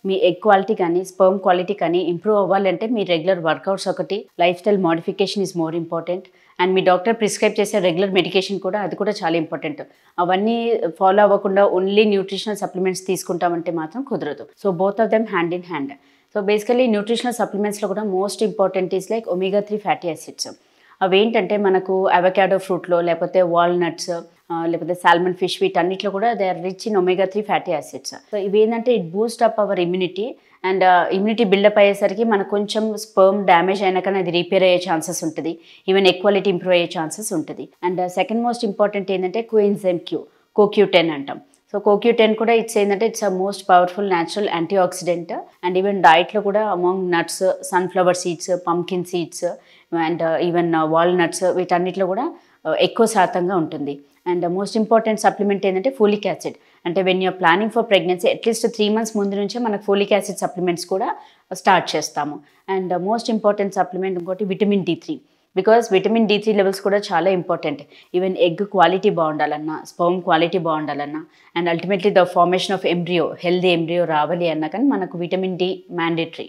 మీ egg quality కానీ sperm quality కానీ improve అవ్వాలంటే మీ రెగ్యులర్ వర్కౌట్స్ ఒకటి, life style modification is more important. And me doctor prescribe చేసే regular medication కూడా అది కూడా చాలా ఇంపార్టెంట్. అవన్నీ ఫాలో అవ్వకుండా ఓన్లీ న్యూట్రిషనల్ సప్లిమెంట్స్ తీసుకుంటామంటే మాత్రం కుదరదు. So both of them hand in hand. So basically nutritional సప్లిమెంట్స్లో కూడా most important is like omega-3 fatty acids. అవేంటంటే మనకు అవకాడో ఫ్రూట్లో, లేకపోతే వాల్నట్స్, లేకపోతే సాల్మన్ ఫిష్, వీటన్నిటిలో కూడా they are rich in omega-3 fatty acids. So ఇవేంటంటే it boost up our immunity. And immunity build up అయ్యేసరికి మనకు కొంచెం స్పర్మ్ డ్యామేజ్ అయినా కానీ అది రిపేర్ అయ్యే ఛాన్సెస్ ఉంటుంది. ఈవెన్ ఎక్వాలిటీ ఇంప్రూవ్ అయ్యే ఛాన్సెస్ ఉంటుంది. అండ్ సెకండ్ మోస్ట్ ఇంపార్టెంట్ ఏంటంటే కోఎంజైమ్ CoQ10 అంటాం. సో CoQ10 కూడా ఇట్స్ ఏంటంటే it's a most powerful natural antioxidant. And even డైట్లో కూడా among nuts, sunflower seeds, pumpkin seeds and even walnuts, వీటన్నిటిలో కూడా ఎక్కువ శాతంగా ఉంటుంది. అండ్ మోస్ట్ ఇంపార్టెంట్ సప్లిమెంట్ ఏంటంటే ఫోలిక్ యాసిడ్. అంటే when you're planning for pregnancy at least 3 months ముందు నుంచే మనకు ఫోలిక్ యాసిడ్ సప్లిమెంట్స్ కూడా స్టార్ట్ చేస్తాము. అండ్ మోస్ట్ ఇంపార్టెంట్ సప్లిమెంట్ ఇంకోటి vitamin D3. Because vitamin D3 levels కూడా చాలా ఇంపార్టెంట్. ఈవెన్ ఎగ్ క్వాలిటీ బాగుండాలన్నా, స్పర్మ్ క్వాలిటీ బాగుండాలన్నా, and ultimately the formation of embryo, healthy embryo రావాలి అన్నా కానీ మనకు విటమిన్ D మ్యాండేటరీ.